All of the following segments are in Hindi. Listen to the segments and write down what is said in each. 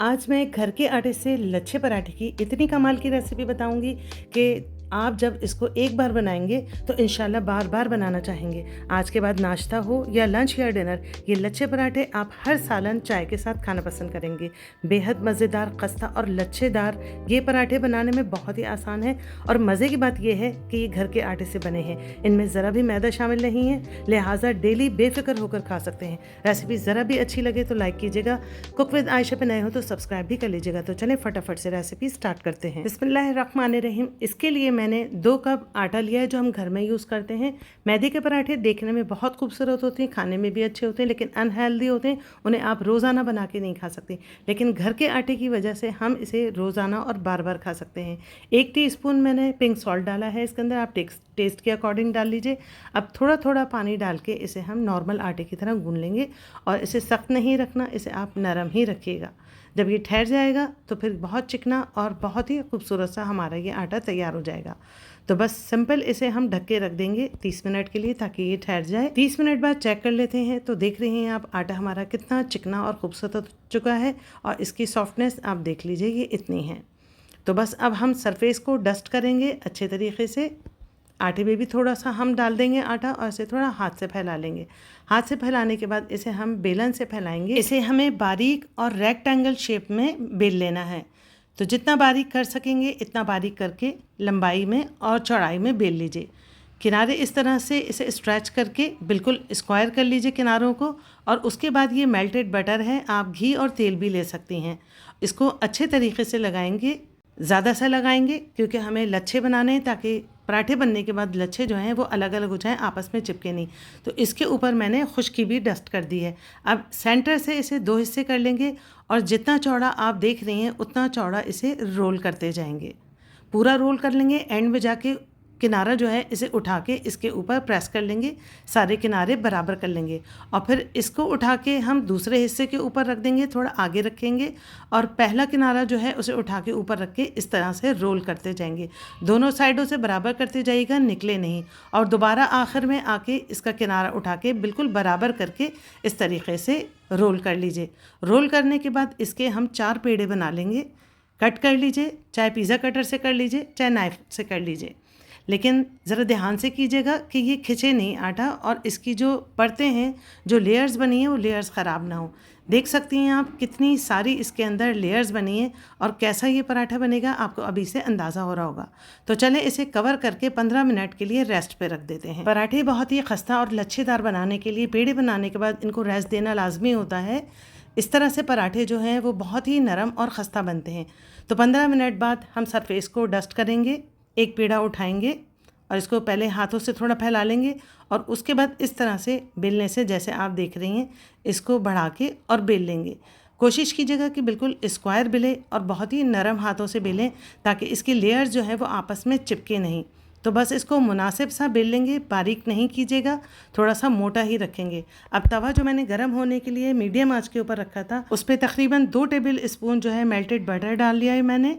आज मैं घर के आटे से लच्छे पराठे की इतनी कमाल की रेसिपी बताऊंगी कि आप जब इसको एक बार बनाएंगे तो इंशाल्लाह बार बार बनाना चाहेंगे। आज के बाद नाश्ता हो या लंच या डिनर, ये लच्छे पराठे आप हर सालन चाय के साथ खाना पसंद करेंगे। बेहद मज़ेदार, खस्ता और लच्छेदार ये पराठे बनाने में बहुत ही आसान है। और मज़े की बात यह है कि ये घर के आटे से बने हैं, इनमें ज़रा भी मैदा शामिल नहीं है, लिहाजा डेली बेफिक्र होकर खा सकते हैं। रेसिपी ज़रा भी अच्छी लगे तो लाइक कीजिएगा। कुक विद आयशा पे नए हो तो सब्सक्राइब भी कर लीजिएगा। तो चलें फटाफट से रेसिपी स्टार्ट करते हैं। बिस्मिल्लाहिर्रहमानिर्रहीम। इसके लिए मैंने 2 कप आटा लिया है जो हम घर में यूज़ करते हैं। मैदे के पराठे देखने में बहुत खूबसूरत होते हैं, खाने में भी अच्छे होते हैं, लेकिन अनहेल्दी होते हैं। उन्हें आप रोज़ाना बना के नहीं खा सकते, लेकिन घर के आटे की वजह से हम इसे रोज़ाना और बार बार खा सकते हैं। 1 टीस्पून मैंने पिंक सॉल्ट डाला है इसके अंदर, आप टेस्ट के अकॉर्डिंग डाल लीजिए। अब थोड़ा थोड़ा पानी डाल के इसे हम नॉर्मल आटे की तरह गूंद लेंगे और इसे सख्त नहीं रखना, इसे आप नरम ही रखिएगा। जब ये ठहर जाएगा तो फिर बहुत चिकना और बहुत ही खूबसूरत सा हमारा ये आटा तैयार हो जाएगा। तो बस सिंपल इसे हम ढक के रख देंगे 30 मिनट के लिए ताकि ये ठहर जाए। 30 मिनट बाद चेक कर लेते हैं तो देख रहे हैं आप आटा हमारा कितना चिकना और खूबसूरत हो चुका है और इसकी सॉफ्टनेस आप देख लीजिए ये इतनी है। तो बस अब हम सरफेस को डस्ट करेंगे अच्छे तरीके से। आटे में भी थोड़ा सा हम डाल देंगे आटा और इसे थोड़ा हाथ से फैला लेंगे। हाथ से फैलाने के बाद इसे हम बेलन से फैलाएंगे। इसे हमें बारीक और रेक्टेंगल शेप में बेल लेना है। तो जितना बारीक कर सकेंगे इतना बारीक करके लंबाई में और चौड़ाई में बेल लीजिए। किनारे इस तरह से इसे स्ट्रेच करके बिल्कुल स्क्वायर कर लीजिए किनारों को। और उसके बाद ये मेल्टेड बटर है, आप घी और तेल भी ले सकती हैं। इसको अच्छे तरीके से लगाएंगे, ज़्यादा सा लगाएंगे क्योंकि हमें लच्छे बनाने हैं ताकि पराठे बनने के बाद लच्छे जो हैं वो अलग अलग हो जाएं, आपस में चिपके नहीं। तो इसके ऊपर मैंने खुश्की भी डस्ट कर दी है। अब सेंटर से इसे 2 हिस्से कर लेंगे और जितना चौड़ा आप देख रही हैं उतना चौड़ा इसे रोल करते जाएंगे। पूरा रोल कर लेंगे, एंड में जाके किनारा जो है इसे उठा के इसके ऊपर प्रेस कर लेंगे, सारे किनारे बराबर कर लेंगे। और फिर इसको उठा के हम दूसरे हिस्से के ऊपर रख देंगे, थोड़ा आगे रखेंगे और पहला किनारा जो है उसे उठा के ऊपर रख के इस तरह से रोल करते जाएंगे। दोनों साइडों से बराबर करते जाइएगा, निकले नहीं। और दोबारा आखिर में आके इसका किनारा उठा के बिल्कुल बराबर करके इस तरीके से रोल कर लीजिए। रोल करने के बाद इसके हम 4 पेड़े बना लेंगे। कट कर लीजिए, चाहे पिज़्ज़ा कटर से कर लीजिए चाहे नाइफ से कर लीजिए, लेकिन ज़रा ध्यान से कीजिएगा कि ये खिंचे नहीं आटा और इसकी जो परतें हैं, जो लेयर्स बनी हैं वो लेयर्स ख़राब ना हो। देख सकती हैं आप कितनी सारी इसके अंदर लेयर्स बनी हैं और कैसा ये पराठा बनेगा आपको अभी से अंदाज़ा हो रहा होगा। तो चलें इसे कवर करके 15 मिनट के लिए रेस्ट पे रख देते हैं। पराठे बहुत ही खस्ता और लच्छेदार बनाने के लिए पेड़े बनाने के बाद इनको रेस्ट देना लाजमी होता है। इस तरह से पराठे जो हैं वो बहुत ही नरम और खस्ता बनते हैं। तो 15 मिनट बाद हम सरफेस को डस्ट करेंगे, एक पेड़ा उठाएंगे और इसको पहले हाथों से थोड़ा फैला लेंगे और उसके बाद इस तरह से बेलने से, जैसे आप देख रही हैं, इसको बढ़ा के और बेल लेंगे। कोशिश कीजिएगा कि बिल्कुल स्क्वायर बेलें और बहुत ही नरम हाथों से बेलें ताकि इसकी लेयर्स जो है वो आपस में चिपके नहीं। तो बस इसको मुनासिब सा बेल लेंगे, बारीक नहीं कीजिएगा, थोड़ा सा मोटा ही रखेंगे। अब तवा जो मैंने गर्म होने के लिए मीडियम आंच के ऊपर रखा था उस पर तकरीबन 2 टेबल स्पून जो है मेल्टेड बटर डाल लिया है मैंने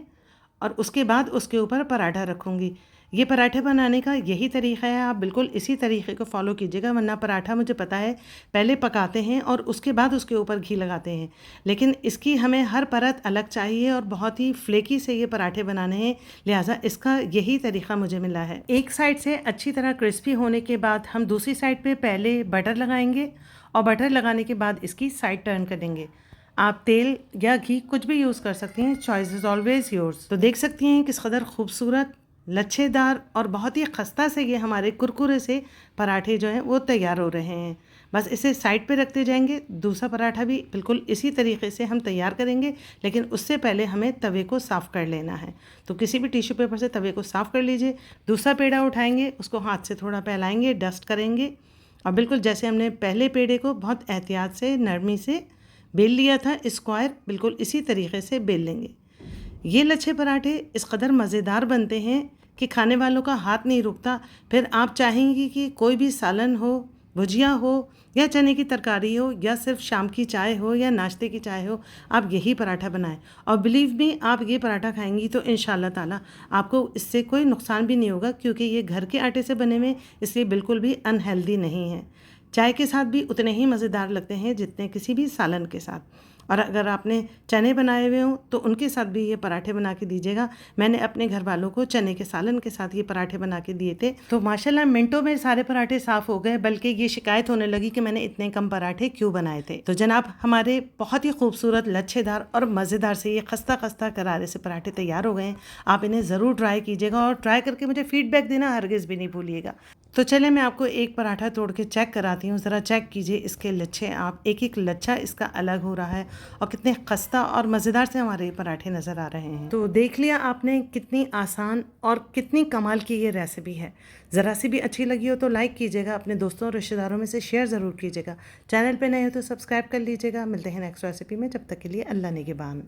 और उसके बाद उसके ऊपर पराठा रखूँगी। ये पराठे बनाने का यही तरीक़ा है, आप बिल्कुल इसी तरीक़े को फॉलो कीजिएगा, वरना पराठा मुझे पता है पहले पकाते हैं और उसके बाद उसके ऊपर घी लगाते हैं, लेकिन इसकी हमें हर परत अलग चाहिए और बहुत ही फ्लेकी से ये पराठे बनाने हैं, लिहाजा इसका यही तरीक़ा मुझे मिला है। एक साइड से अच्छी तरह क्रिस्पी होने के बाद हम दूसरी साइड पर पहले बटर लगाएंगे और बटर लगाने के बाद इसकी साइड टर्न करेंगे। आप तेल या घी कुछ भी यूज़ कर सकती हैं, चॉइस इज़ ऑलवेज़ योर्स। तो देख सकती हैं किस कदर खूबसूरत, लच्छेदार और बहुत ही खस्ता से ये हमारे कुरकुरे से पराठे जो हैं वो तैयार हो रहे हैं। बस इसे साइड पे रखते जाएंगे। दूसरा पराठा भी बिल्कुल इसी तरीके से हम तैयार करेंगे, लेकिन उससे पहले हमें तवे को साफ़ कर लेना है। तो किसी भी टिश्यू पेपर से तवे को साफ़ कर लीजिए। दूसरा पेड़ा उठाएंगे, उसको हाथ से थोड़ा फैलाएंगे, डस्ट करेंगे और बिल्कुल जैसे हमने पहले पेड़े को बहुत एहतियात से, नरमी से बेल लिया था स्क्वायर, बिल्कुल इसी तरीके से बेल लेंगे। ये लच्छे पराठे इस कदर मज़ेदार बनते हैं कि खाने वालों का हाथ नहीं रुकता। फिर आप चाहेंगी कि कोई भी सालन हो, भुजिया हो या चने की तरकारी हो या सिर्फ शाम की चाय हो या नाश्ते की चाय हो, आप यही पराठा बनाएं और बिलीव मी, आप ये पराठा खाएंगी तो इंशाल्लाह ताला आपको इससे कोई नुकसान भी नहीं होगा, क्योंकि ये घर के आटे से बने हुए इसलिए बिल्कुल भी अनहेल्दी नहीं है। चाय के साथ भी उतने ही मज़ेदार लगते हैं जितने किसी भी सालन के साथ। और अगर आपने चने बनाए हुए हों तो उनके साथ भी ये पराठे बना के दीजिएगा। मैंने अपने घर वालों को चने के सालन के साथ ये पराठे बना के दिए थे, तो माशाल्लाह मिनटों में सारे पराठे साफ़ हो गए, बल्कि ये शिकायत होने लगी कि मैंने इतने कम पराठे क्यों बनाए थे। तो जनाब, हमारे बहुत ही खूबसूरत, लच्छेदार और मज़ेदार से ये खस्ता खस्ता करारे से पराठे तैयार हो गए हैं। आप इन्हें ज़रूर ट्राई कीजिएगा और ट्राई करके मुझे फ़ीडबैक देना हरगिज़ भी नहीं भूलिएगा। तो चले मैं आपको एक पराठा तोड़ के चेक कराती हूँ। ज़रा चेक कीजिए इसके लच्छे, आप एक एक लच्छा इसका अलग हो रहा है और कितने खस्ता और मज़ेदार से हमारे ये पराठे नज़र आ रहे हैं। तो देख लिया आपने कितनी आसान और कितनी कमाल की ये रेसिपी है। ज़रा सी भी अच्छी लगी हो तो लाइक कीजिएगा, अपने दोस्तों और रिश्तेदारों में से शेयर ज़रूर कीजिएगा। चैनल पे नए हो तो सब्सक्राइब कर लीजिएगा। मिलते हैं नेक्स्ट रेसिपी में, जब तक के लिए अल्लाह निगहबान।